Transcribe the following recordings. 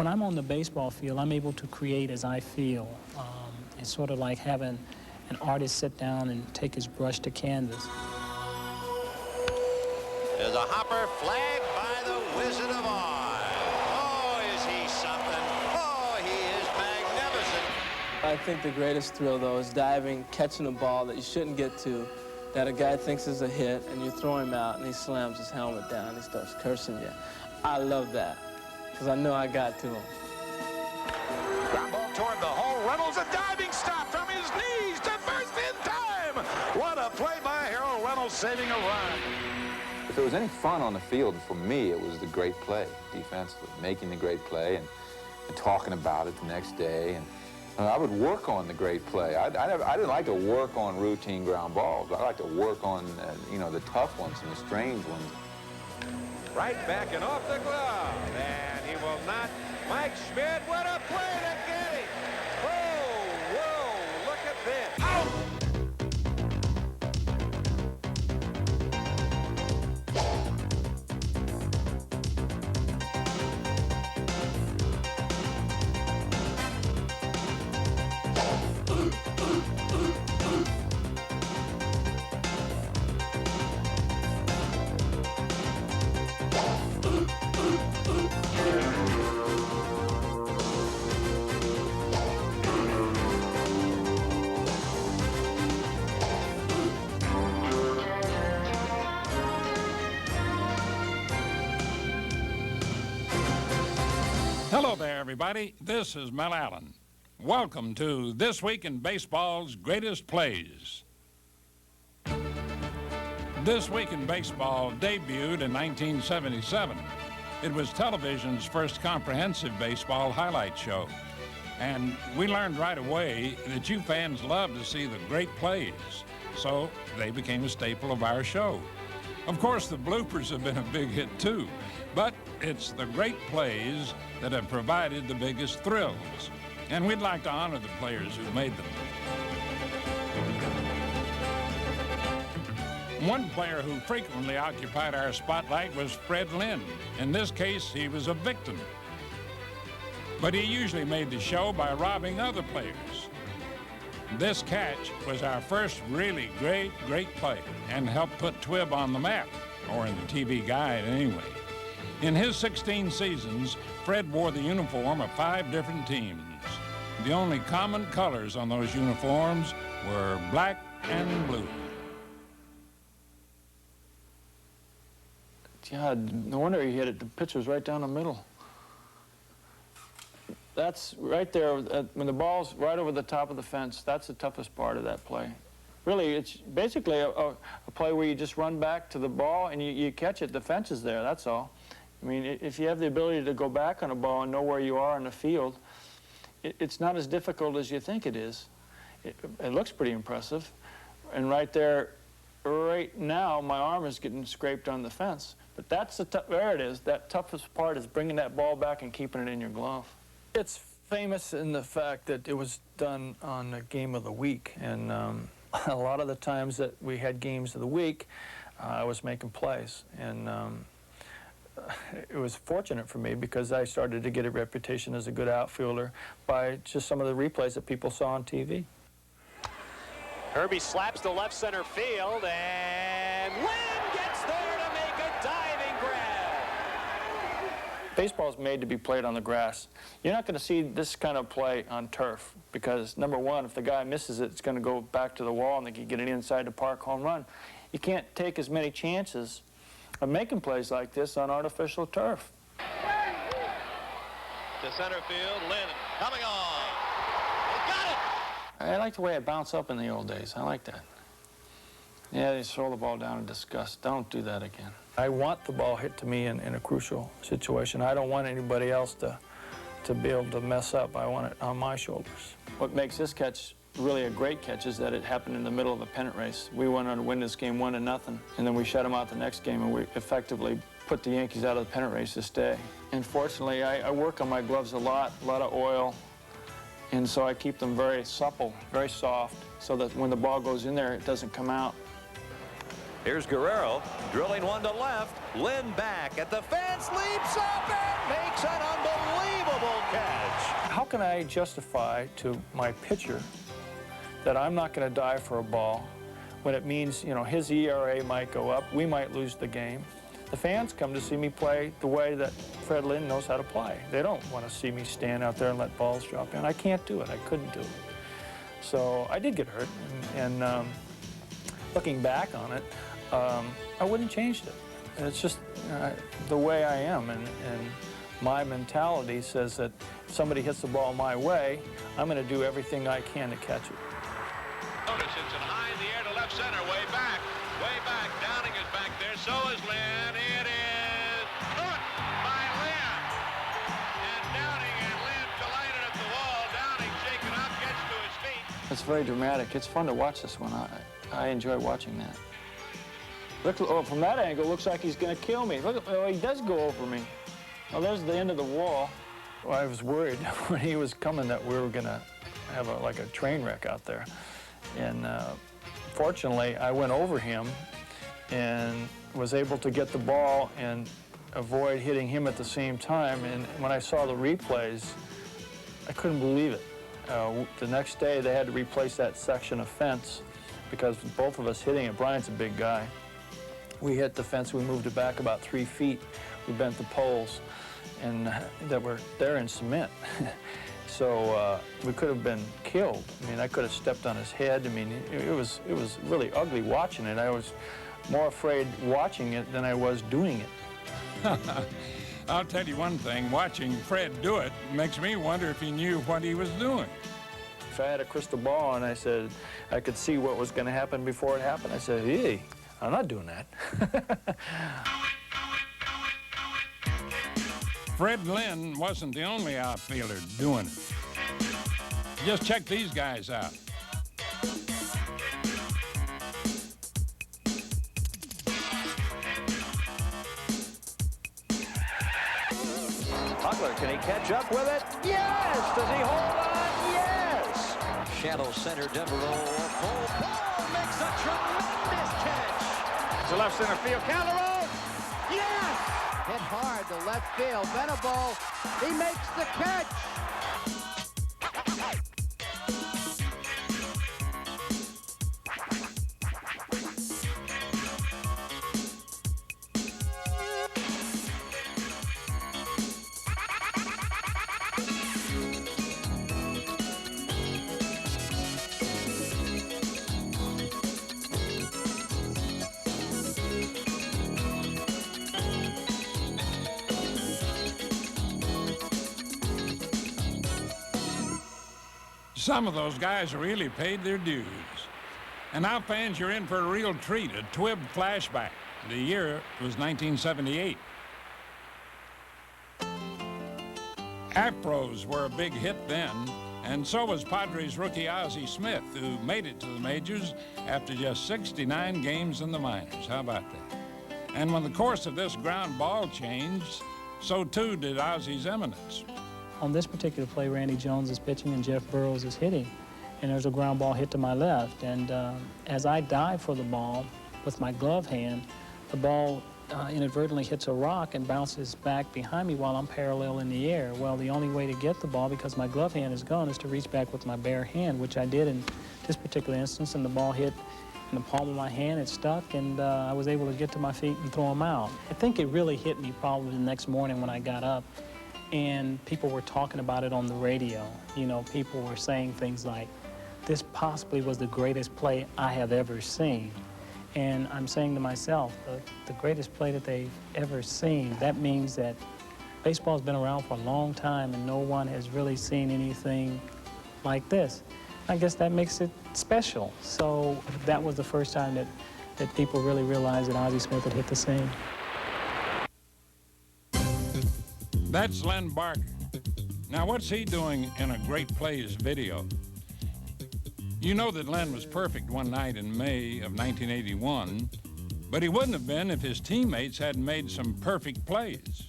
When I'm on the baseball field, I'm able to create as I feel. It's sort of like having an artist sit down and take his brush to canvas. There's a hopper flagged by the Wizard of Oz. Oh, is he something? Oh, he is magnificent. I think the greatest thrill, though, is diving, catching a ball that you shouldn't get to, that a guy thinks is a hit, and you throw him out, and he slams his helmet down, and he starts cursing you. I love that, because I know I got to him. Ground ball toward the hole. Reynolds, a diving stop from his knees to first in time. What a play by Harold Reynolds, saving a run. If there was any fun on the field, for me, it was the great play defensively, making the great play and talking about it the next day. And I would work on the great play. I didn't like to work on routine ground balls. I like to work on, you know, the tough ones and the strange ones. Right back and off the glove. And he will not. Mike Schmidt, what a play to get him. Whoa, whoa, look at this. Out! Hello there, everybody. This is Mel Allen. Welcome to This Week in Baseball's Greatest Plays. This Week in Baseball debuted in 1977. It was television's first comprehensive baseball highlight show. And we learned right away that you fans love to see the great plays, so they became a staple of our show. Of course, the bloopers have been a big hit too, but it's the great plays that have provided the biggest thrills, and we'd like to honor the players who made them. One player who frequently occupied our spotlight was Fred Lynn. In this case, he was a victim. But he usually made the show by robbing other players. This catch was our first really great play and helped put Twib on the map, or in the TV guide anyway. In his 16 seasons, Fred wore the uniform of 5 different teams. The only common colors on those uniforms were black and blue. God, no wonder he hit it. The pitch was right down the middle. That's right there, when the ball's right over the top of the fence, that's the toughest part of that play. Really, it's basically a play where you just run back to the ball and you catch it. The fence is there, that's all. I mean, if you have the ability to go back on a ball and know where you are in the field, it's not as difficult as you think it is. It looks pretty impressive. And right there, right now, my arm is getting scraped on the fence. But that's there it is. That toughest part is bringing that ball back and keeping it in your glove. It's famous in the fact that it was done on the game of the week. And a lot of the times that we had games of the week, I was making plays. And it was fortunate for me because I started to get a reputation as a good outfielder by just some of the replays that people saw on TV. Herbie slaps to left center field, and Lynn gets there to make a diving grab. Baseball is made to be played on the grass. You're not going to see this kind of play on turf because, number one, if the guy misses it, it's going to go back to the wall and they can get it inside the park home run. You can't take as many chances of making plays like this on artificial turf. To center field, Lynn coming on. He got it! I like the way it bounced up in the old days. I like that. Yeah, they throw the ball down in disgust. Don't do that again. I want the ball hit to me in a crucial situation. I don't want anybody else to be able to mess up. I want it on my shoulders. What makes this catch really a great catch is that it happened in the middle of a pennant race. We went on to win this game 1-0, and then we shut them out the next game, and we effectively put the Yankees out of the pennant race this day. And fortunately, I work on my gloves a lot of oil, and so I keep them very supple, very soft, so that when the ball goes in there, it doesn't come out. Here's Guerrero drilling one to left. Lynn back at the fence, leaps up and makes an unbelievable catch. How can I justify to my pitcher that I'm not going to die for a ball when it means, you know, his ERA might go up, we might lose the game? The fans come to see me play the way that Fred Lynn knows how to play. They don't want to see me stand out there and let balls drop in. I can't do it. I couldn't do it. So I did get hurt, and looking back on it, I wouldn't have changed it. It's just the way I am, and my mentality says that if somebody hits the ball my way, I'm going to do everything I can to catch it. Notice it's in high in the air to left center, way back. Downing is back there, so is Lynn. It is caught by Lynn. And Downing and Lynn collided at the wall. Downing shaken up, gets to his feet. It's very dramatic. It's fun to watch this one. I enjoy watching that. Look, oh, from that angle, looks like he's going to kill me. Look, oh, he does go over me. Well, there's the end of the wall. Well, I was worried when he was coming that we were going to have like a train wreck out there. And fortunately, I went over him and was able to get the ball and avoid hitting him at the same time. And when I saw the replays, I couldn't believe it. The next day, they had to replace that section of fence because both of us hitting it, Brian's a big guy. We hit the fence, we moved it back about 3 feet. We bent the poles, and that were there in cement. So we could have been killed. I mean, I could have stepped on his head. I mean, it was really ugly watching it. I was more afraid watching it than I was doing it. I'll tell you one thing, watching Fred do it makes me wonder if he knew what he was doing. If I had a crystal ball and I said I could see what was going to happen before it happened, I said, hey, I'm not doing that. Fred Lynn wasn't the only outfielder doing it. Just check these guys out. Hugler, can he catch up with it? Yes! Does he hold on? Yes! Shallow center, Devereaux, full ball, makes a tremendous catch! To left center field, Calderon! Yes! Hit hard to left field. Venable, he makes the catch. Some of those guys really paid their dues. And now, fans, you're in for a real treat, a Twib flashback. The year was 1978. Afros were a big hit then, and so was Padres rookie Ozzie Smith, who made it to the majors after just 69 games in the minors. How about that? And when the course of this ground ball changed, so too did Ozzie's eminence. On this particular play, Randy Jones is pitching and Jeff Burroughs is hitting, and there's a ground ball hit to my left. And as I dive for the ball with my glove hand, the ball inadvertently hits a rock and bounces back behind me while I'm parallel in the air. Well, the only way to get the ball, because my glove hand is gone, is to reach back with my bare hand, which I did in this particular instance, and the ball hit in the palm of my hand. It stuck, and I was able to get to my feet and throw them out. I think it really hit me probably the next morning when I got up. And people were talking about it on the radio. You know, people were saying things like, this possibly was the greatest play I have ever seen. And I'm saying to myself, the greatest play that they've ever seen, that means that baseball's been around for a long time and no one has really seen anything like this. I guess that makes it special. So that was the first time that people really realized that Ozzie Smith had hit the scene. That's Len Barker. Now, what's he doing in a Great Plays video? You know that Len was perfect one night in May of 1981, but he wouldn't have been if his teammates hadn't made some perfect plays.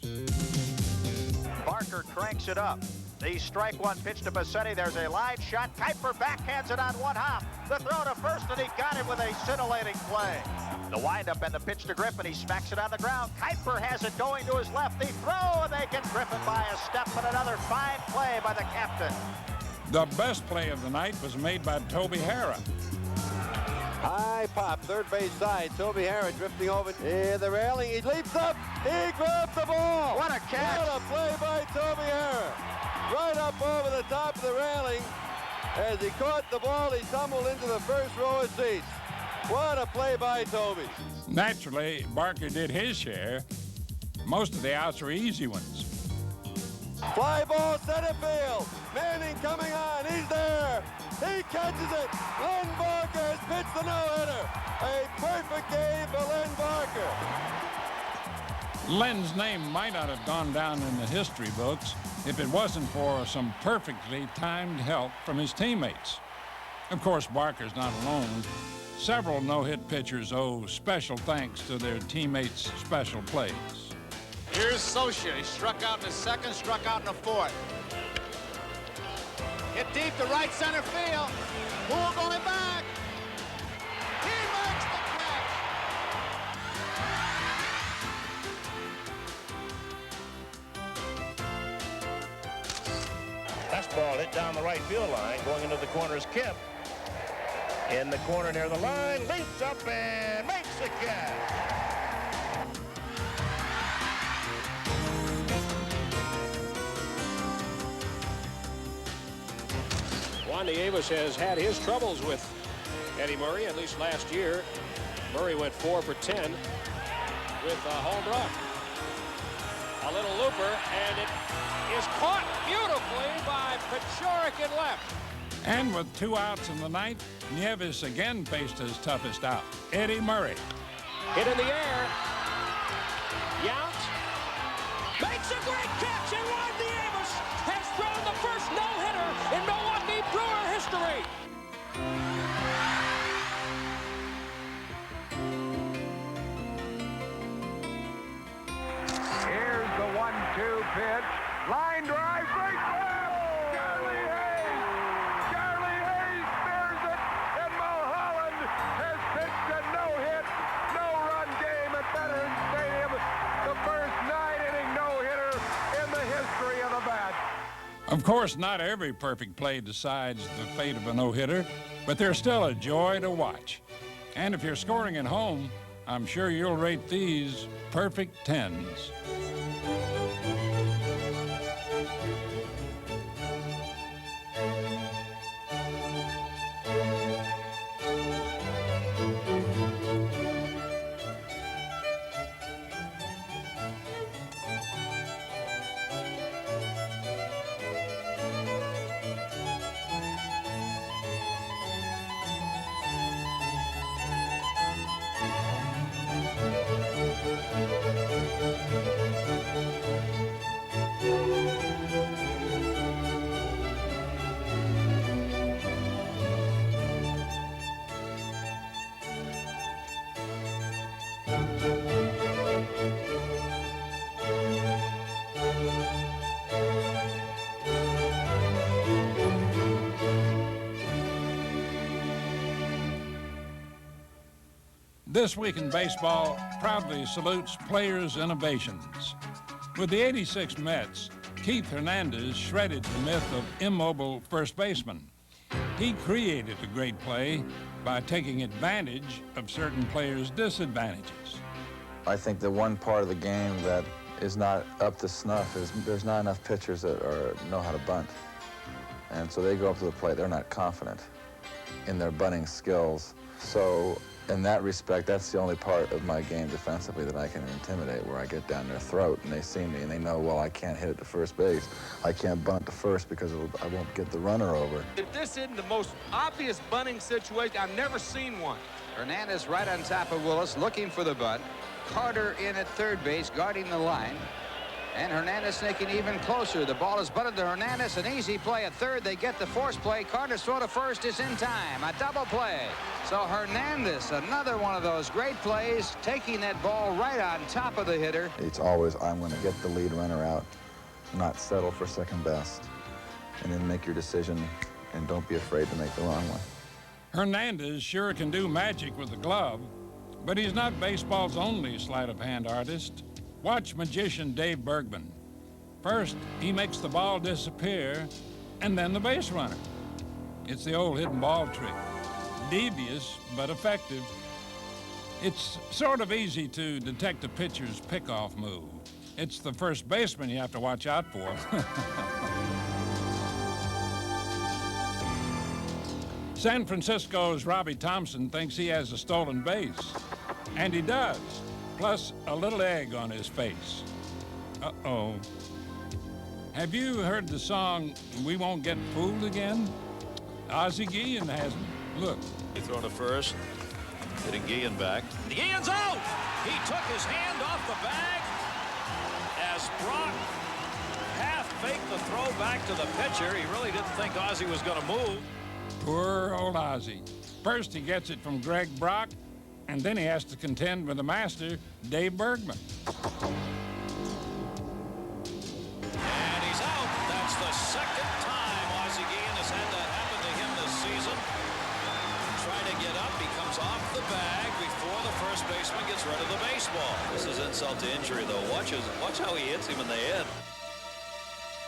Barker cranks it up. The strike one pitch to Bassetti. There's a line shot. Kuiper backhands it on one hop. The throw to first, and he got it with a scintillating play. The windup and the pitch to Griffin. He smacks it on the ground. Kuiper has it going to his left. They throw, and they get Griffin by a step, and another fine play by the captain. The best play of the night was made by Toby Harrah. High pop, third base side. Toby Harrah drifting over near the railing. He leaps up. He grabs the ball. What a catch. What a play by Toby Harrah. Right up over the top of the railing. As he caught the ball, he tumbled into the first row of seats. What a play by Toby. Naturally, Barker did his share. Most of the outs were easy ones. Fly ball center field. Manning coming on. He's there. He catches it. Len Barker has pitched the no-hitter. A perfect game for Len Barker. Len's name might not have gone down in the history books if it wasn't for some perfectly timed help from his teammates. Of course, Barker's not alone. Several no-hit pitchers owe special thanks to their teammates' special plays. Here's Socia. He struck out in the second, struck out in the fourth. Hit deep to right center field. Poole going back. He makes the catch. Fastball hit down the right field line. Going into the corner is Kemp. In the corner near the line, leaps up and makes the catch. Juan Nieves has had his troubles with Eddie Murray, at least last year. Murray went 4 for 10 with a home run. A little looper, and it is caught beautifully by Pachorik in left. And with 2 outs in the ninth, Nieves again faced his toughest out, Eddie Murray. Hit in the air. Yount makes a great catch, and Juan Nieves has thrown the first no-hitter in Milwaukee Brewer history. Here's the 1-2 pitch. Line drive, break left. Charlie Hayes spears it, and Mulholland has pitched a no-hit, no-run game at Veterans Stadium. The first 9-inning no-hitter in the history of the bat. Of course, not every perfect play decides the fate of a no-hitter, but they're still a joy to watch. And if you're scoring at home, I'm sure you'll rate these perfect 10s. This Week in Baseball proudly salutes players' innovations. With the '86 Mets, Keith Hernandez shredded the myth of immobile first baseman. He created a great play by taking advantage of certain players' disadvantages. I think the one part of the game that is not up to snuff is there's not enough pitchers that know how to bunt. And so they go up to the plate, they're not confident in their bunting skills. So in that respect, that's the only part of my game defensively that I can intimidate, where I get down their throat and they see me and they know, well, I can't hit it to first base. I can't bunt to first because I won't get the runner over. If this isn't the most obvious bunting situation, I've never seen one. Hernandez right on top of Willis, looking for the bunt. Carter in at third base, guarding the line. And Hernandez taking even closer. The ball is butted to Hernandez. An easy play at third. They get the force play. Carter's throw to first is in time. A double play. So Hernandez, another one of those great plays, taking that ball right on top of the hitter. It's always, I'm going to get the lead runner out, not settle for second best, and then make your decision, and don't be afraid to make the wrong one. Hernandez sure can do magic with the glove, But he's not baseball's only sleight of hand artist. Watch magician Dave Bergman. First, he makes the ball disappear, and then the base runner. It's the old hidden ball trick. Devious, but effective. It's sort of easy to detect a pitcher's pickoff move. It's the first baseman you have to watch out for. San Francisco's Robbie Thompson thinks he has a stolen base. And he does, plus a little egg on his face. Uh-oh. Have you heard the song, We Won't Get Fooled Again? Ozzie Guillen has it. Look. He thrown to first, getting Guillen back. Guillen's out! He took his hand off the bag as Brock half-faked the throw back to the pitcher. He really didn't think Ozzie was going to move. Poor old Ozzie. First he gets it from Greg Brock, and then he has to contend with the master, Dave Bergman. And he's out. That's the second time Ozzie Guillen has had that happen to him this season. Trying to get up, he comes off the bag before the first baseman gets rid of the baseball. This is insult to injury, though. Watch how he hits him in the head.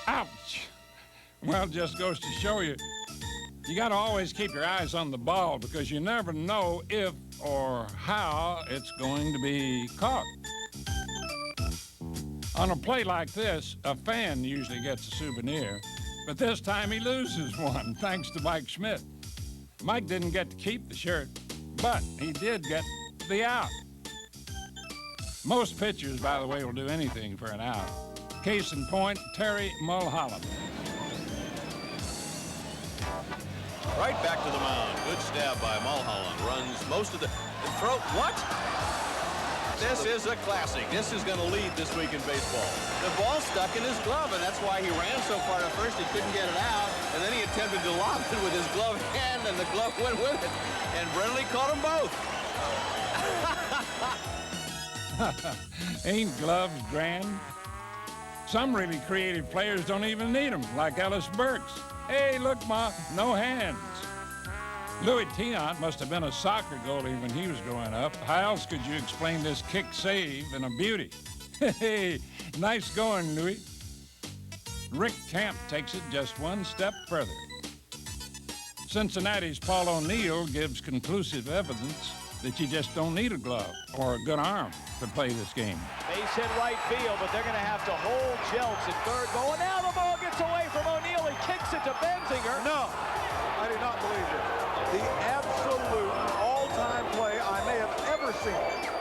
Ouch! Well, it just goes to show you, you got to always keep your eyes on the ball because you never know if or how it's going to be caught. On a play like this, a fan usually gets a souvenir, but this time he loses one, thanks to Mike Schmidt. Mike didn't get to keep the shirt, but he did get the out. Most pitchers, by the way, will do anything for an out. Case in point, Terry Mulholland. Right back to the mound. Good stab by Mulholland. Runs most of the throw. What? This is a classic. This is going to lead this week in baseball. The ball stuck in his glove, and that's why he ran so far at first he couldn't get it out. And then he attempted to lob it with his glove hand, and the glove went with it. And Brindley caught them both. Ain't gloves grand? Some really creative players don't even need them, like Ellis Burks. Hey, look, Ma, no hands. Louis Tiant must have been a soccer goalie when he was growing up. How else could you explain this kick save and a beauty? Hey, nice going, Louis. Rick Camp takes it just one step further. Cincinnati's Paul O'Neill gives conclusive evidence that you just don't need a glove or a good arm to play this game. Base hit right field, but they're going to have to hold Jeltz at third. Going now, the ball gets away from O'Neill. He kicks it to Benzinger. No, I do not believe it. The absolute all-time play I may have ever seen.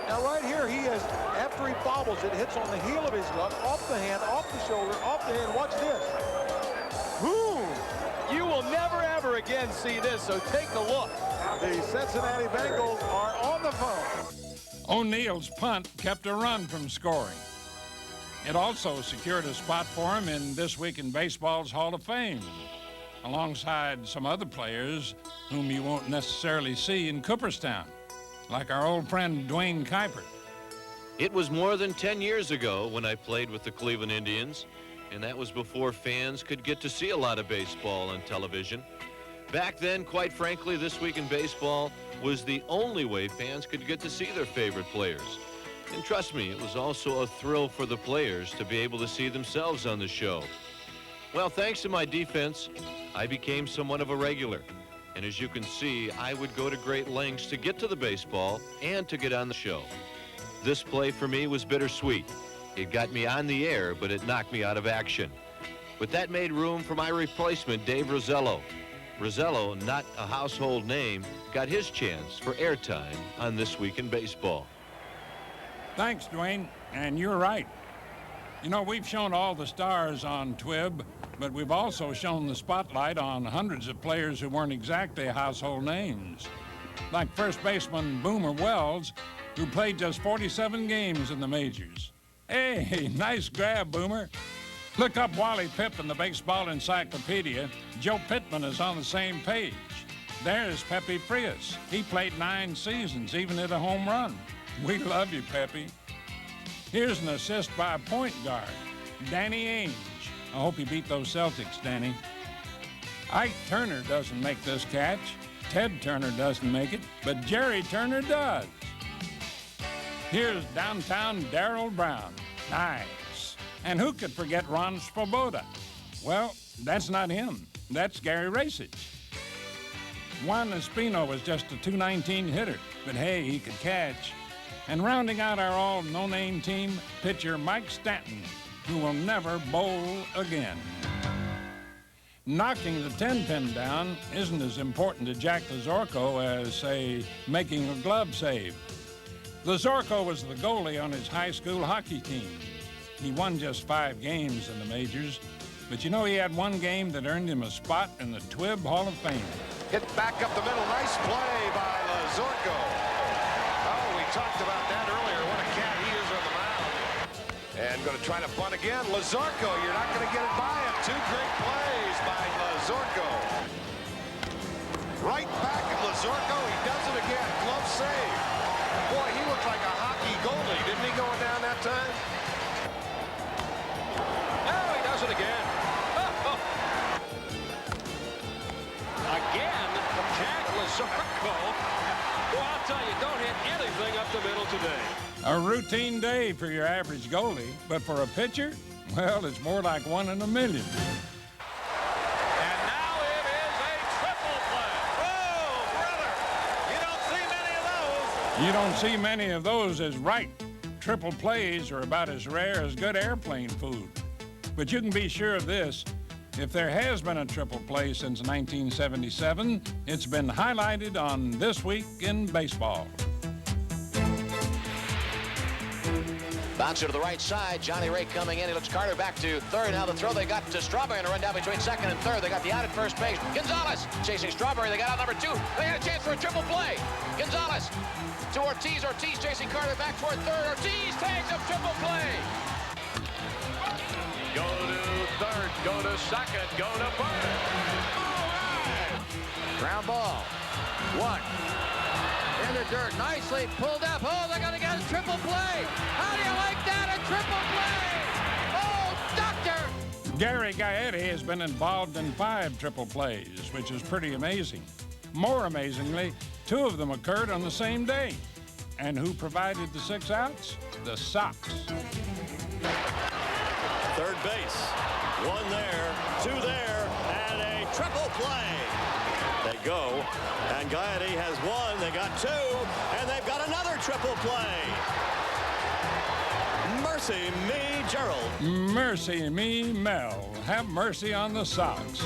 Now right here, he has, after he bobbles, it hits on the heel of his glove, off the hand, off the shoulder, off the hand. Watch this. Boom! You will never, ever again see this, so take a look. The Cincinnati Bengals are on the phone. O'Neill's punt kept a run from scoring. It also secured a spot for him in This Week in Baseball's Hall of Fame, alongside some other players whom you won't necessarily see in Cooperstown, like our old friend Dwayne Kuiper. It was more than 10 years ago when I played with the Cleveland Indians, and that was before fans could get to see a lot of baseball on television. Back then, quite frankly, This Week in Baseball was the only way fans could get to see their favorite players. And trust me, it was also a thrill for the players to be able to see themselves on the show. Well, thanks to my defense, I became somewhat of a regular. And as you can see, I would go to great lengths to get to the baseball and to get on the show. This play for me was bittersweet. It got me on the air, but it knocked me out of action. But that made room for my replacement, Dave Rosello. Rosello, not a household name, got his chance for airtime on This Week in Baseball. Thanks, Dwayne, and you're right. You know, we've shown all the stars on TWIB, but we've also shown the spotlight on hundreds of players who weren't exactly household names. Like first baseman Boomer Wells, who played just 47 games in the majors. Hey, nice grab, Boomer. Look up Wally Pipp in the Baseball Encyclopedia. Joe Pittman is on the same page. There's Pepe Frias. He played 9 seasons, even hit a home run. We love you, Pepe. Here's an assist by a point guard, Danny Ainge. I hope you beat those Celtics, Danny. Ike Turner doesn't make this catch. Ted Turner doesn't make it, but Jerry Turner does. Here's downtown Darrell Brown. Nice. And who could forget Ron Swoboda? Well, that's not him. That's Gary Racich. Juan Espino was just a .219 hitter, but hey, he could catch. And rounding out our all no-name team, pitcher Mike Stanton, who will never bowl again. Knocking the 10-pin down isn't as important to Jack Lazorko as, say, making a glove save. Lazorko was the goalie on his high school hockey team. He won just 5 games in the majors, but you know he had one game that earned him a spot in the Twib Hall of Fame. Hit back up the middle. Nice play by Lazorko. Oh, we talked about that earlier. What a cat he is on the mound. And going to try to bunt again. Lazorko, you're not going to get it by him. 2 great plays by Lazorko. Right back at Lazorko. He does it again. Glove save. Boy, he looked like a hockey goalie, didn't he, going down that time? Now he does it again. Again, Jack Lazorko. Well, I'll tell you, don't hit anything up the middle today. A routine day for your average goalie, but for a pitcher, well, it's more like 1 in a million. And now it is a triple play. Oh, brother, you don't see many of those. You don't see many of those is right. Triple plays are about as rare as good airplane food. But you can be sure of this. If there has been a triple play since 1977, it's been highlighted on This Week in Baseball. Bouncer to the right side. Johnny Ray coming in. He looks Carter back to third. Now the throw they got to Strawberry and a run down between second and third. They got the out at first base. Gonzalez chasing Strawberry. They got out number 2. They had a chance for a triple play. Gonzalez to Ortiz. Ortiz chasing Carter back toward third. Ortiz tags up triple play. Go to third, go to second, go to first. All right. Ground ball. 1. In the dirt, nicely pulled up. Oh, they're going to get a triple play. How do you like that? A triple play. Oh, doctor. Gary Gaetti has been involved in 5 triple plays, which is pretty amazing. More amazingly, 2 of them occurred on the same day. And who provided the 6 outs? The Sox. Third base. 1 there, 2 there, and a triple play. They go, and Gaetti has 1. They got 2, and they've got another triple play. Mercy me, Gerald. Mercy me, Mel. Have mercy on the Sox.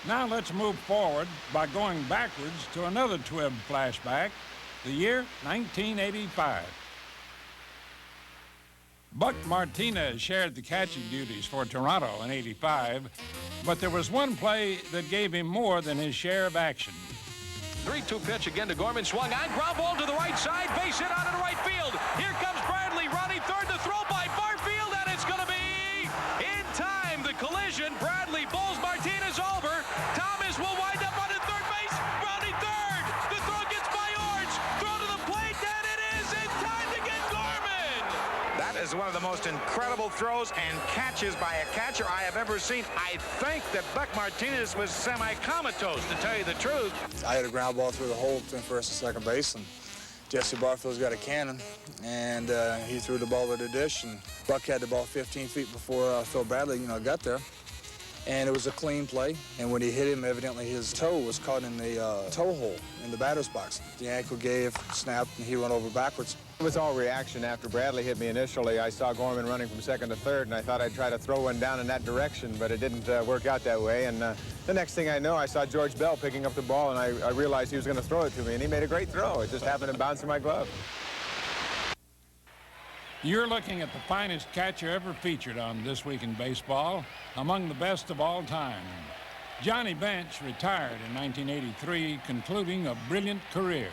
Now let's move forward by going backwards to another Twib flashback, the year 1985. Buck Martinez shared the catching duties for Toronto in '85, but there was one play that gave him more than his share of action. 3-2 pitch again to Gorman. Swung on. Ground ball to the right side. Base hit out of the right field. Here comes Bradley running third. The throw by Barfield, and it's going to be in time. The collision. Bradley bowls Martinez over. Thomas will wind up on the third base. Rounding third. The throw gets by Orange. Throw to the plate, and it is in time to get Gorman. That is one of the most incredible throws and catches by a catcher I have ever seen. I think that Buck Martinez was semi-comatose, to tell you the truth. I had a ground ball through the hole between first and second base, and Jesse Barfield's got a cannon, and he threw the ball to the dish, and Buck had the ball 15 feet before Phil Bradley, got there. And it was a clean play, and when he hit him, evidently his toe was caught in the toe hole in the batter's box. The ankle gave, snapped, and he went over backwards. It was all reaction after Bradley hit me initially. I saw Gorman running from second to third, and I thought I'd try to throw one down in that direction, but it didn't work out that way. And the next thing I know, I saw George Bell picking up the ball, and I realized he was going to throw it to me, and he made a great throw. It just happened to bounce in my glove. You're looking at the finest catcher ever featured on This Week in Baseball, among the best of all time. Johnny Bench retired in 1983, concluding a brilliant career.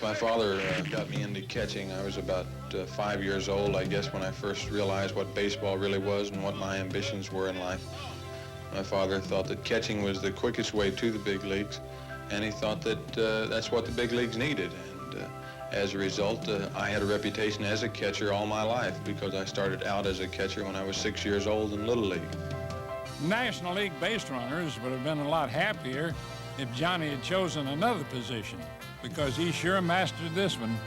My father got me into catching. I was about 5 years old, I guess, when I first realized what baseball really was and what my ambitions were in life. My father thought that catching was the quickest way to the big leagues, and he thought that that's what the big leagues needed. As a result, I had a reputation as a catcher all my life because I started out as a catcher when I was 6 years old in Little League. National League base runners would have been a lot happier if Johnny had chosen another position, because he sure mastered this one.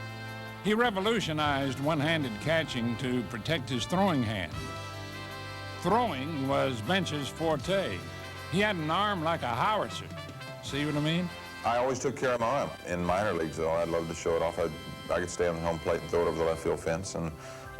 He revolutionized one-handed catching to protect his throwing hand. Throwing was Bench's forte. He had an arm like a howitzer. See what I mean? I always took care of my arm. In minor leagues, though, I'd love to show it off. I could stay on the home plate and throw it over the left field fence and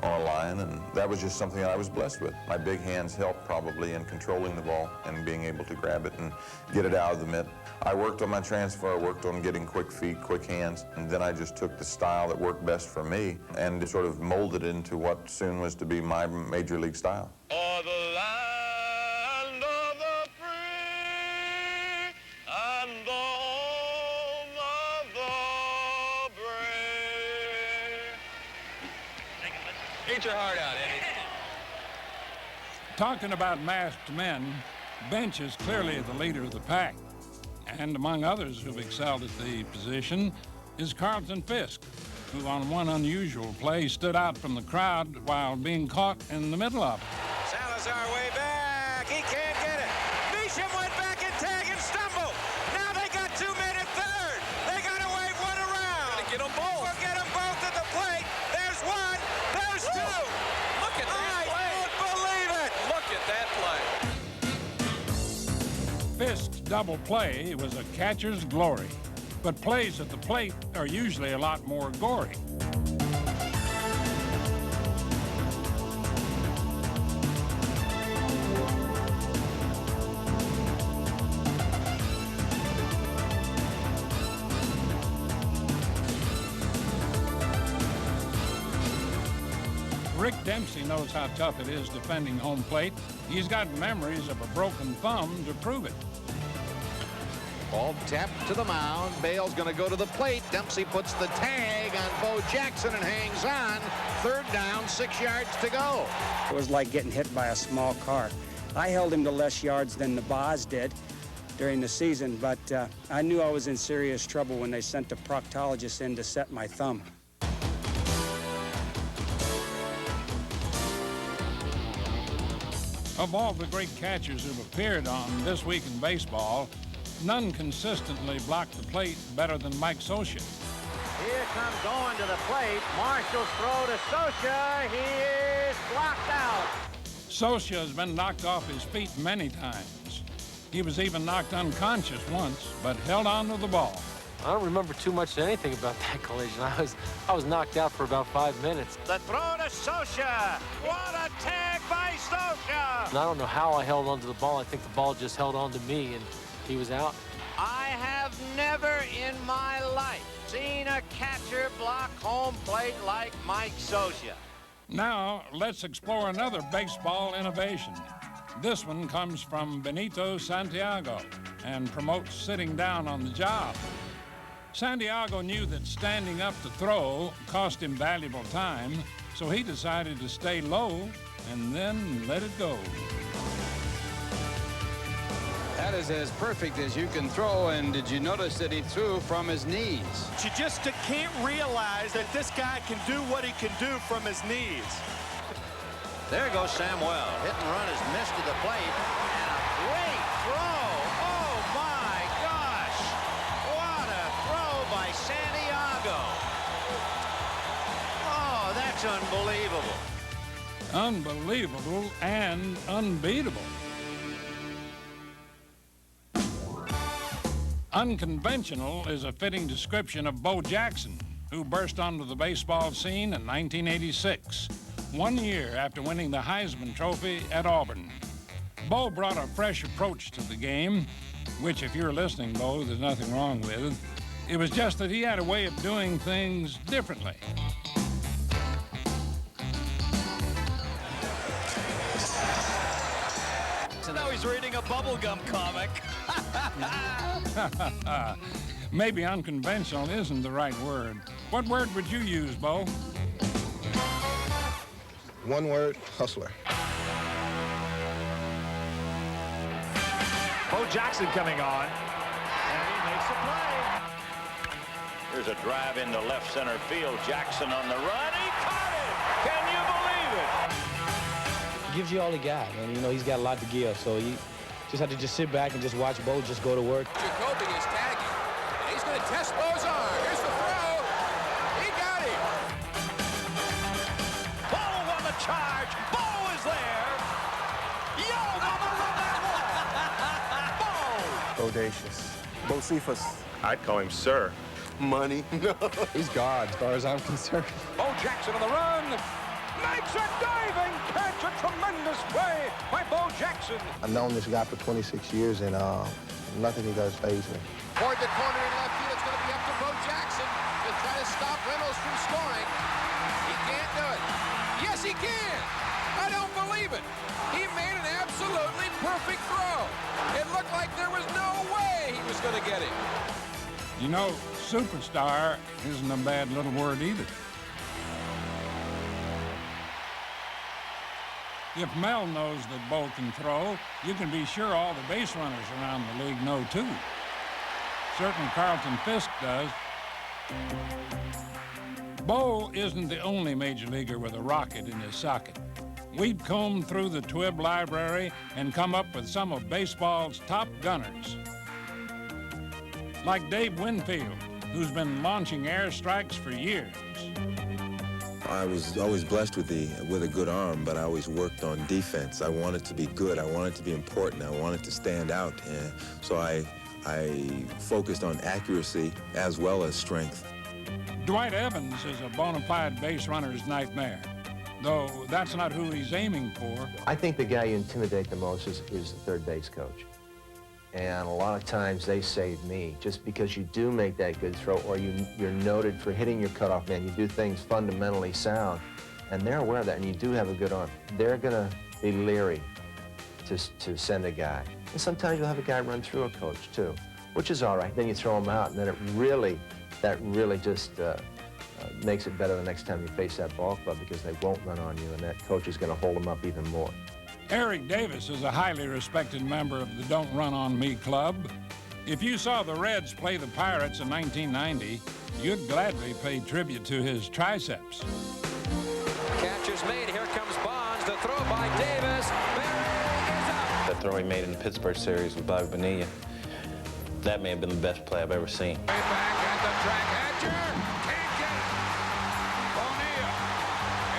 on a line, and that was just something that I was blessed with. My big hands helped probably in controlling the ball and being able to grab it and get it out of the mitt. I worked on my transfer, I worked on getting quick feet, quick hands, and then I just took the style that worked best for me and sort of molded it into what soon was to be my major league style. For the land of the free and the home of the brave. Eat your heart out, Eddie. Talking about masked men, Bench is clearly the leader of the pack. And among others who've excelled at the position is Carlton Fisk, who on one unusual play stood out from the crowd while being caught in the middle of it. Salazar way back. He can't get it. Measham went back and tag and stumbled. Now they got 2 men at third. They got to wave one around. Gotta get them both. We'll get them both at the plate. There's one. There's two. Look at that play. I don't believe it. Look at that play. Fisk's double play was a catcher's glory, but plays at the plate are usually a lot more gory. Rick Dempsey knows how tough it is defending home plate. He's got memories of a broken thumb to prove it. Ball tapped to the mound. Bale's going to go to the plate. Dempsey puts the tag on Bo Jackson and hangs on. Third down, 6 yards to go. It was like getting hit by a small car. I held him to less yards than the Boz did during the season, but I knew I was in serious trouble when they sent the proctologist in to set my thumb. Of all the great catchers who've appeared on This Week in Baseball, none consistently blocked the plate better than Mike Scioscia. Here comes going to the plate. Marshall's throw to Scioscia. He is blocked out. Scioscia has been knocked off his feet many times. He was even knocked unconscious once, but held on to the ball. I don't remember too much of anything about that collision. I was knocked out for about 5 minutes. The throw to Scioscia. What a tag by Scioscia. And I don't know how I held onto the ball. I think the ball just held on to me, and he was out. I have never in my life seen a catcher block home plate like Mike Scioscia. Now, let's explore another baseball innovation. This one comes from Benito Santiago and promotes sitting down on the job. Santiago knew that standing up to throw cost him valuable time, so he decided to stay low and then let it go. That is as perfect as you can throw, and did you notice that he threw from his knees? You just can't realize that this guy can do what he can do from his knees. There goes Samuel. Hit and run is missed to the plate. And a great throw. Oh, my gosh. What a throw by Santiago. Oh, that's unbelievable. Unbelievable and unbeatable. Unconventional is a fitting description of Bo Jackson, who burst onto the baseball scene in 1986, 1 year after winning the Heisman Trophy at Auburn. Bo brought a fresh approach to the game, which, if you're listening, Bo, there's nothing wrong with. It was just that he had a way of doing things differently. So now he's reading a bubblegum comic. Maybe unconventional isn't the right word. What word would you use, Bo? One word, hustler. Bo Jackson coming on, and he makes a play. Here's a drive into left center field. Jackson on the run. He caught it! Can you believe it? He gives you all he got, and you know he's got a lot to give, so you just have to sit back and just watch Bo just go to work. Jacoby is tagging, and he's going to test Bo's arm. Here's the throw. He got him. Bo on the charge. Bo is there. Yo, mama, run that wall. Bodacious. Bocephus. I'd call him sir. Money. He's God, as far as I'm concerned. Bo Jackson on the run. Makes a diving catch. A tremendous play by Bo Jackson. I've known this guy for 26 years, and nothing he does faze me. Toward the corner in left field, it's going to be up to Bo Jackson to try to stop Reynolds from scoring. He can't do it. Yes, he can. I don't believe it. He made an absolutely perfect throw. It looked like there was no way he was going to get him. You know, superstar isn't a bad little word either. If Mel knows that Bo can throw, you can be sure all the base runners around the league know too. Certainly Carlton Fisk does. Bo isn't the only major leaguer with a rocket in his socket. We've combed through the TWIB library and come up with some of baseball's top gunners. Like Dave Winfield, who's been launching airstrikes for years. I was always blessed with a good arm, but I always worked on defense. I wanted to be good. I wanted to be important. I wanted to stand out. So I focused on accuracy as well as strength. Dwight Evans is a bona fide base runner's nightmare, though that's not who he's aiming for. I think the guy you intimidate the most is the third base coach. And a lot of times they save me just because you do make that good throw, or you're noted for hitting your cutoff man. You do things fundamentally sound, and they're aware of that, and you do have a good arm. They're going to be leery to send a guy. And sometimes you'll have a guy run through a coach, too, which is all right. Then you throw him out, and then that really just makes it better the next time you face that ball club, because they won't run on you, and that coach is going to hold them up even more. Eric Davis is a highly respected member of the Don't Run On Me club. If you saw the Reds play the Pirates in 1990, you'd gladly pay tribute to his triceps. Catch is made. Here comes Bonds. The throw by Davis. Barry is up. That throw he made in the Pittsburgh series with Bobby Bonilla, that may have been the best play I've ever seen. Way back at the track. Hatcher can't get it. Bonilla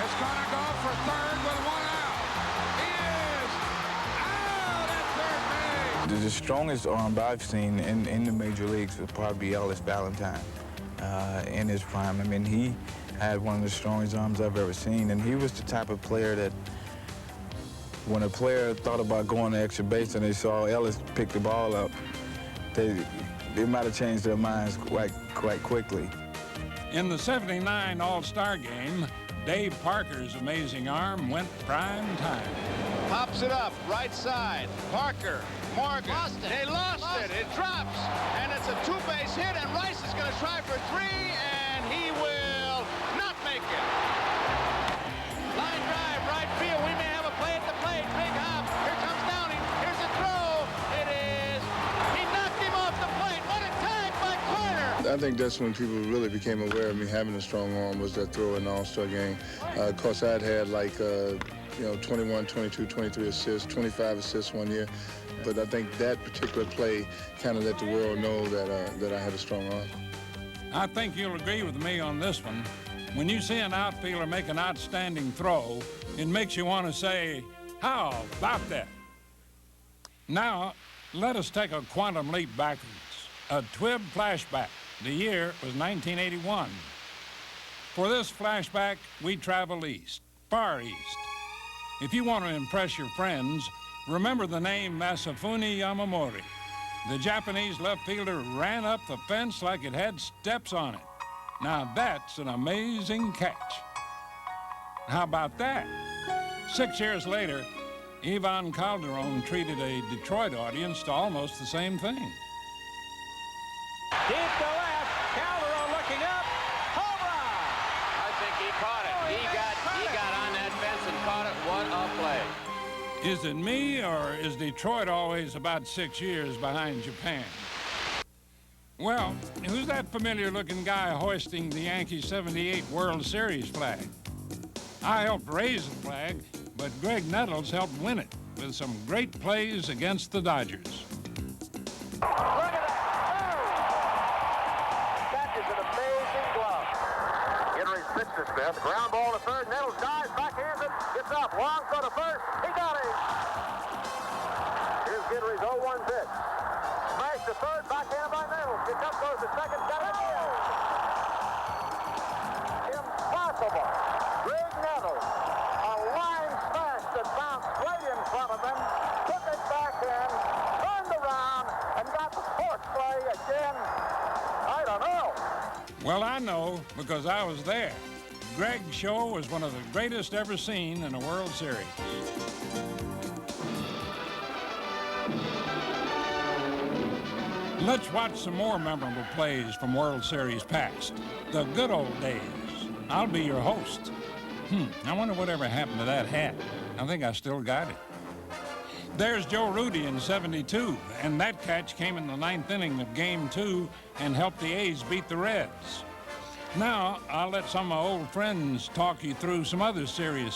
is going to go for third with one out. He is out at third base. The strongest arm I've seen in the major leagues would probably be Ellis Valentine in his prime. I mean, he had one of the strongest arms I've ever seen, and he was the type of player that when a player thought about going to extra base and they saw Ellis pick the ball up, they might have changed their minds quite quickly. In the '79 All-Star game, Dave Parker's amazing arm went prime time. Pops it up, right side. Parker, Morgan. They lost it. It drops. And it's a two-base hit, and Rice is going to try for three, and he will not make it. Line drive, right field. We may have a play at the plate. Big hop. Here comes Downing. Here's the throw. It is. He knocked him off the plate. What a tag by Carter. I think that's when people really became aware of me having a strong arm, was that throw in the All-Star game. Of course, I'd had like, 21, 22, 23 assists, 25 assists one year. But I think that particular play kind of let the world know that I had a strong arm. I think you'll agree with me on this one. When you see an outfielder make an outstanding throw, it makes you want to say, how about that? Now, let us take a quantum leap backwards. A TWIB flashback. The year was 1981. For this flashback, we travel east, far east. If you want to impress your friends, remember the name Masafune Yamamori. The Japanese left fielder ran up the fence like it had steps on it. Now that's an amazing catch. How about that? 6 years later, Ivan Calderon treated a Detroit audience to almost the same thing. Deep to left. Calderon looking up. Home run. I think he caught it. He got on that fence and caught it. What a play. Is it me, or is Detroit always about 6 years behind Japan? Well, who's that familiar-looking guy hoisting the Yankee 78 World Series flag? I helped raise the flag, but Greg Nettles helped win it with some great plays against the Dodgers. Look at that. That is an amazing glove. Henry's pitch to Smith. Ground ball to third. Nettles dives, backhands it, gets up. Long throw to first. He got it. Here's Henry's 0-1 pitch. Smash to third, backhand by Nettles. Gets up, goes to second, got it. Impossible. Greg Nettles, a line smash that bounced right in front of him, took it back in, turned around, and got the fourth play again. I don't know. Well, I know because I was there. Greg's show was one of the greatest ever seen in a World Series. Let's watch some more memorable plays from World Series past. The good old days. I'll be your host. I wonder whatever happened to that hat. I think I still got it. There's Joe Rudy in '72, and that catch came in the 9th inning of Game 2 and helped the A's beat the Reds. Now, I'll let some of my old friends talk you through some other series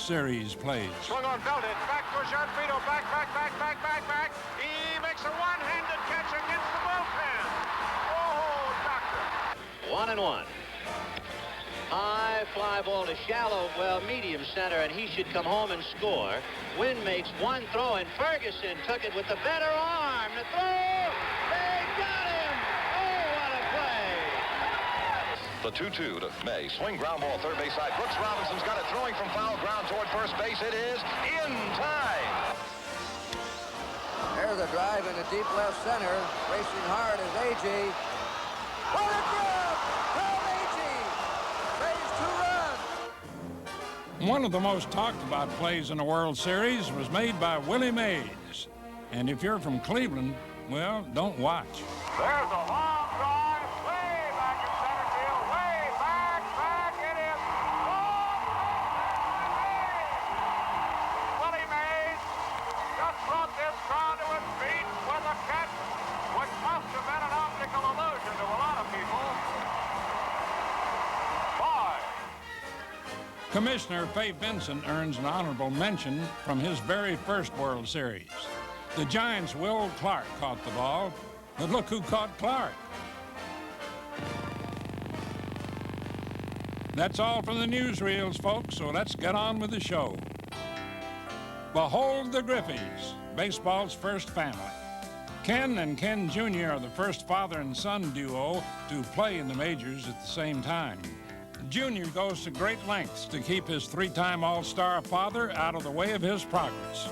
plays. Swung on, belted, back to Frito, back. He makes a one-handed catch against the bullpen. Oh, doctor. 1-1. High fly ball to shallow, medium center, and he should come home and score. Wynn makes one throw, and Ferguson took it with the better arm. The throw! They got him! Oh, what a play! The 2-2 to May. Swing ground ball third base side. Brooks Robinson's got it throwing from foul ground toward first base. It is in time. There's a drive in the deep left center. Racing hard is A.J. What a grab! Tom A.J. saves 2 runs. One of the most talked about plays in the World Series was made by Willie Mays. And if you're from Cleveland, well, don't watch. There's a long drive way back in center field. Way back. It is Willie Mays just brought this crowd to its feet with a catch which must have been an optical illusion to a lot of people. 5. Commissioner Fay Vincent earns an honorable mention from his very first World Series. The Giants' Will Clark caught the ball, but look who caught Clark. That's all from the newsreels, folks, so let's get on with the show. Behold the Griffeys, baseball's first family. Ken and Ken Jr. are the first father and son duo to play in the majors at the same time. Jr. goes to great lengths to keep his 3-time All-Star father out of the way of his progress.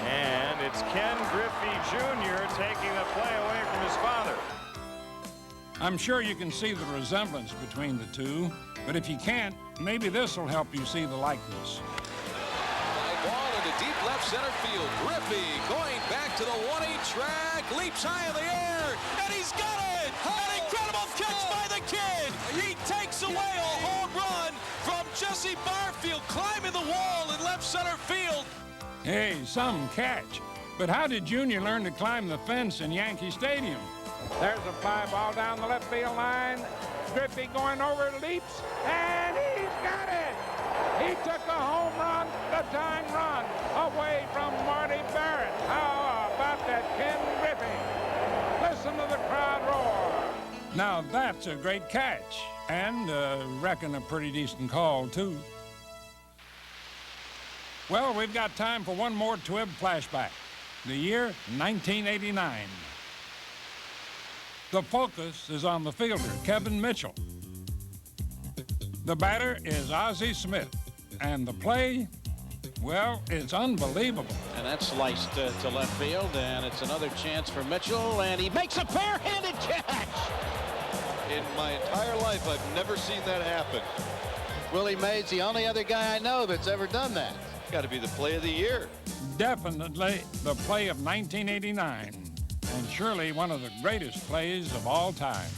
And it's Ken Griffey Jr. taking the play away from his father. I'm sure you can see the resemblance between the two, but if you can't, maybe this will help you see the likeness. Fly ball into deep left center field. Griffey going back to the 1-8 track, leaps high in the air, and he's got it! An incredible catch by the kid! He takes away a home run from Jesse Barfield, climbing the wall in left center field. Hey, some catch. But how did Junior learn to climb the fence in Yankee Stadium? There's a fly ball down the left field line. Griffey going over, leaps, and he's got it! He took a home run, the tying run, away from Marty Barrett. How about that, Ken Griffey? Listen to the crowd roar. Now that's a great catch, and reckon a pretty decent call, too. Well, we've got time for one more TWIB flashback. The year 1989. The focus is on the fielder, Kevin Mitchell. The batter is Ozzie Smith. And the play, well, it's unbelievable. And that's sliced to left field, and it's another chance for Mitchell, and he makes a bare-handed catch. In my entire life, I've never seen that happen. Willie Mays, the only other guy I know that's ever done that. Got to be the play of the year. Definitely the play of 1989, and surely one of the greatest plays of all time.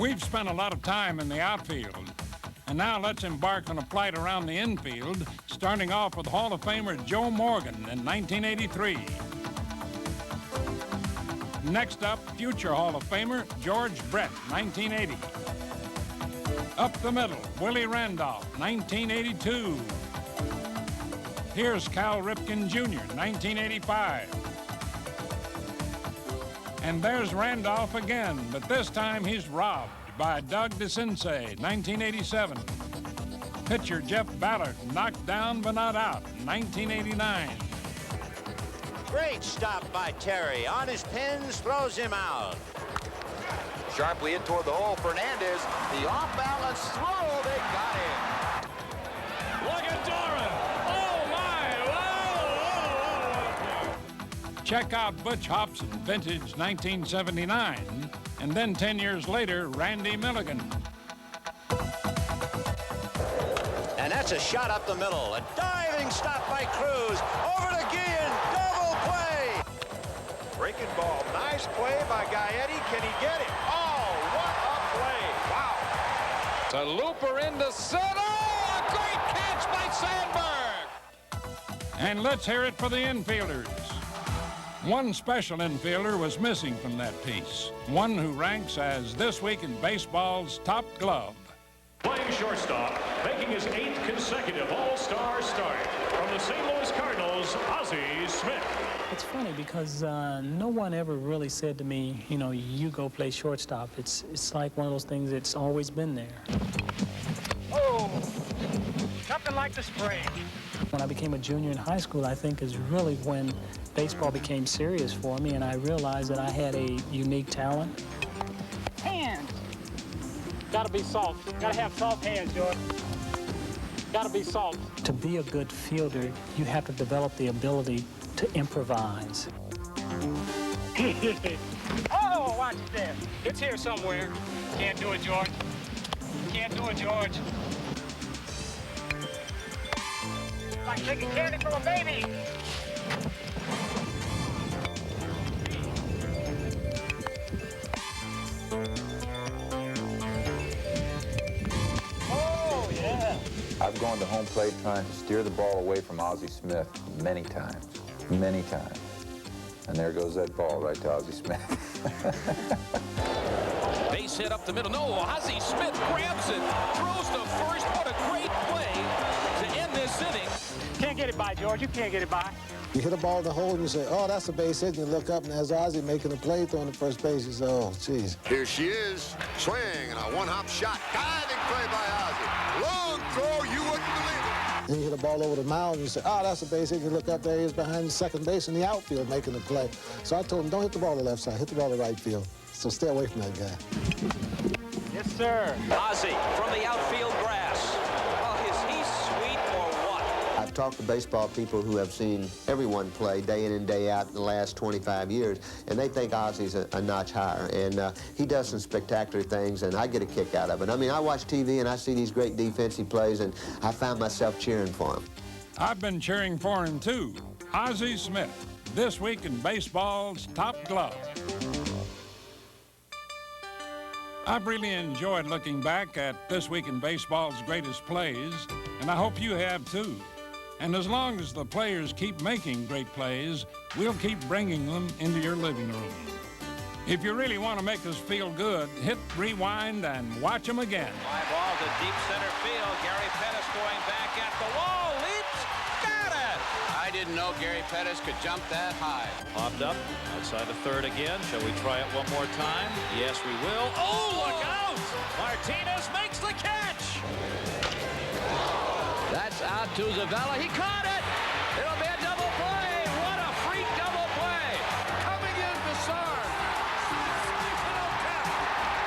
We've spent a lot of time in the outfield, And now let's embark on a flight around the infield, starting off with Hall of Famer Joe Morgan in 1983. Next up, future Hall of Famer George Brett, 1980. Up the middle, Willie Randolph, 1982. Here's Cal Ripken Jr., 1985. And there's Randolph again, but this time he's robbed by Doug DeCinces, 1987. Pitcher Jeff Ballard knocked down but not out, 1989. Great stop by Terry. On his pins, throws him out. Sharply in toward the hole, Fernandez. The off-balance throw, they got him. Look at Doran. Oh, my. Check out Butch Hobson, vintage 1979, and then 10 years later, Randy Milligan. And that's a shot up the middle. A diving stop by Cruz. Over to Guillen. Double play. Breaking ball. Nice play by Gaetti. Can he get it? Oh, what a play. Wow. To Looper into center. A great catch by Sandberg. And let's hear it for the infielders. One special infielder was missing from that piece. One who ranks as This Week in Baseball's top glove. Playing shortstop, making his 8th consecutive All-Star start from the St. Louis Cardinals, Ozzie Smith. It's funny because no one ever really said to me, you know, you go play shortstop. It's like one of those things that's always been there. Oh, nothing like the spray. When I became a junior in high school, I think is really when baseball became serious for me, and I realized that I had a unique talent. Hands. Gotta be soft. Gotta have soft hands, George. Gotta be soft. To be a good fielder, you have to develop the ability to improvise. Oh, watch it there. It's here somewhere. Can't do it, George. Can't do it, George. Like taking candy from a baby. Oh, yeah. I've gone to home plate trying to steer the ball away from Ozzie Smith many times. Many times. And there goes that ball right to Ozzie Smith. Base hit up the middle. No, Ozzie Smith grabs it, throws to first. What a great play to end this inning. Can't get it by, George. You can't get it by. You hit a ball in the hole and you say, oh, that's a base hit, and you look up and there's Ozzie making a play throwing to first base. You say, oh, geez. Here she is, swing and a one-hop shot. Diving play by Ozzie. Long throw, you wouldn't believe it. Then you hit a ball over the mound and you say, oh, that's a base hit. You look up there, he's behind the second base in the outfield making the play. So I told him, don't hit the ball to the left side, hit the ball to the right field. So stay away from that guy. Yes, sir. Ozzie from the outfield grass. Oh, is he sweet or what? I've talked to baseball people who have seen everyone play day in and day out in the last 25 years, and they think Ozzie's a notch higher. And he does some spectacular things, and I get a kick out of it. I mean, I watch TV, and I see these great defensive plays, and I find myself cheering for him. I've been cheering for him, too. Ozzie Smith, This Week in Baseball's top glove. I've really enjoyed looking back at This Week in Baseball's greatest plays, and I hope you have, too. And as long as the players keep making great plays, we'll keep bringing them into your living room. If you really want to make us feel good, hit rewind and watch them again. Fly ball to deep center field. Gary Pettis going back at the wall. Leaps. Got it. I didn't know Gary Pettis could jump that high. Popped up outside the third again. Shall we try it one more time? Yes, we will. Oh, look out! Martinez makes the catch. That's out to Zavella. He caught it. It'll be a double play. What a freak double play. Coming in Bassard.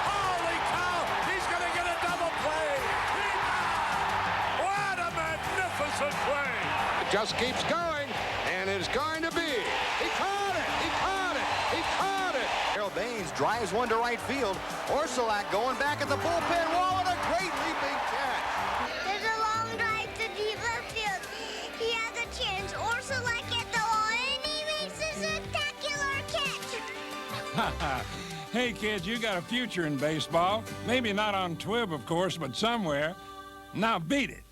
Holy cow, he's going to get a double play. What a magnificent play. It just keeps going, and it's going to be. He caught it. He caught it. He caught it. Harold Baines drives one to right field. Orsolak going back at the bullpen wall. What a great leaping catch. There's a long drive to deep left field. He has a chance. Orsolak at the wall, and he makes a spectacular catch. Hey, kids, you got a future in baseball. Maybe not on Twib, of course, but somewhere. Now beat it.